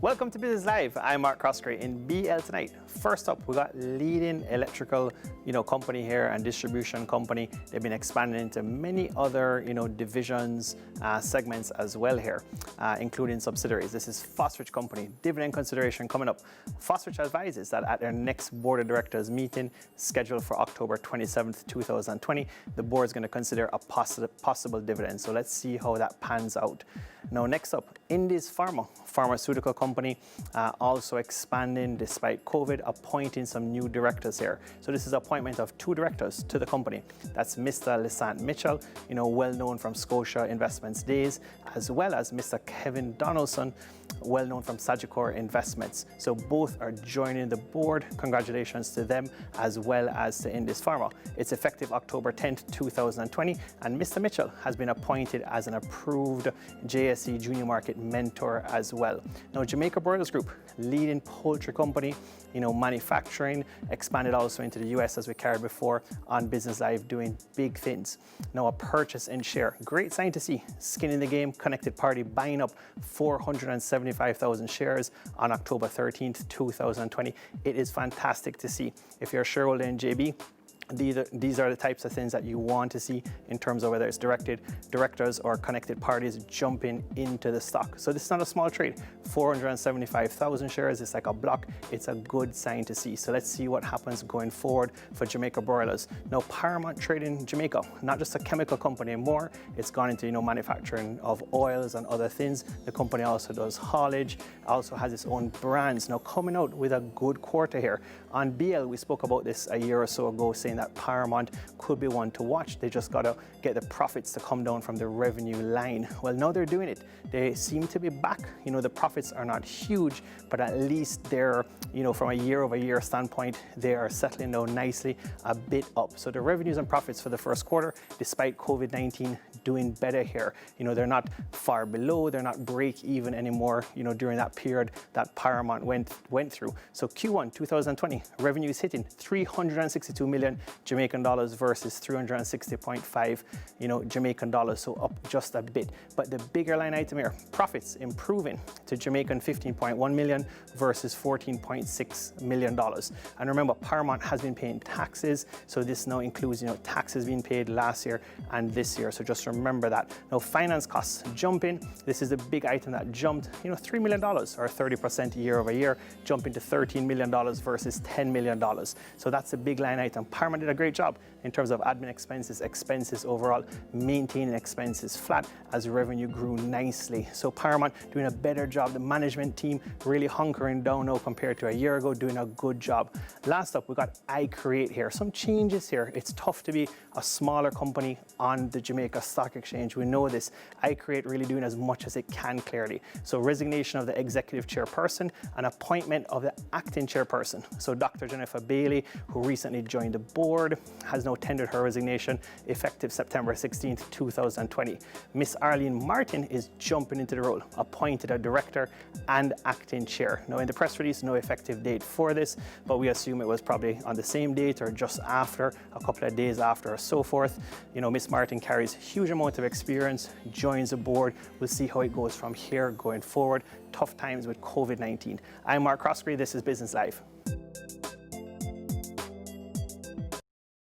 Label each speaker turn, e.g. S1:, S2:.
S1: Welcome to Business Live. I'm Mark Croskery in BL tonight. First up, we got leading electrical, company here and distribution company. They've been expanding into many other, divisions, segments as well here, including subsidiaries. This is FosRich company. Dividend consideration coming up. FosRich advises that at their next board of directors meeting scheduled for October 27th, 2020, the board is going to consider a possible dividend. So let's see how that pans out. Now, next up, Pharma, pharmaceutical company, also expanding despite COVID, appointing some new directors here. So this is appointment of 2 directors to the company. That's Mr. Lissant Mitchell, well known from Scotia Investments days, as well as Mr. Kevin Donaldson, well known from Sagicor Investments. So both are joining the board. Congratulations to them as well as to Pharma. It's effective October 10th, 2020, and Mr. Mitchell has been appointed as an approved JSE Junior Market mentor as well. Now, Jamaica Broilers Group, leading poultry company, manufacturing, expanded also into the US as we carried before on Business Live, doing big things. Now, a purchase in share. Great sign to see. Skin in the game, connected party buying up 475,000 shares on October 13th, 2020. It is fantastic to see. If you're a shareholder in JB, these are the types of things that you want to see in terms of whether it's directors or connected parties jumping into the stock. So this is not a small trade. 475,000 shares, it's like a block. It's a good sign to see. So let's see what happens going forward for Jamaica Broilers. Now, Paramount Trading Jamaica, not just a chemical company anymore. It's gone into manufacturing of oils and other things. The company also does haulage, also has its own brands. Now, coming out with a good quarter here. On BL, we spoke about this a year or so ago, saying that Paramount could be one to watch. They just got to get the profits to come down from the revenue line. Well, now they're doing it. They seem to be back. The profits are not huge, but at least they're, from a year-over-year standpoint, they are settling down nicely, a bit up. So the revenues and profits for the first quarter, despite COVID-19, doing better here. They're not far below, they're not break even anymore, during that period that Paramount went through. So Q1 2020, revenue is hitting 362 million Jamaican dollars versus 360.5, Jamaican dollars, so up just a bit. But the bigger line item here, profits improving to Jamaican 15.1 million versus 14.6 million dollars. And remember, Paramount has been paying taxes, so this now includes, taxes being paid last year and this year. So just remember that. Now, finance costs jumping. This is the big item that jumped, $3 million or 30% year over year, jumping to $13 million versus $10 million. So that's a big line item. Paramount did a great job in terms of admin expenses overall, maintaining expenses flat as revenue grew nicely. So Paramount doing a better job. The management team really hunkering down now compared to a year ago, doing a good job. Last up, we got iCreate here. Some changes here. It's tough to be a smaller company on the Jamaica Stock Exchange. We know this. iCreate really doing as much as it can clearly. So resignation of the executive chairperson and appointment of the acting chairperson. So Dr. Jennifer Bailey, who recently joined the board, has now tendered her resignation effective September 16th, 2020. Miss Arlene Martin is jumping into the role, appointed a director and acting chair. Now, in the press release, no effective date for this, but we assume it was probably on the same date or just after, a couple of days after or so forth. Miss Martin carries huge amount of experience, joins the board. We'll see how it goes from here going forward. Tough times with COVID-19. I'm Mark Croskery. This is Business Live.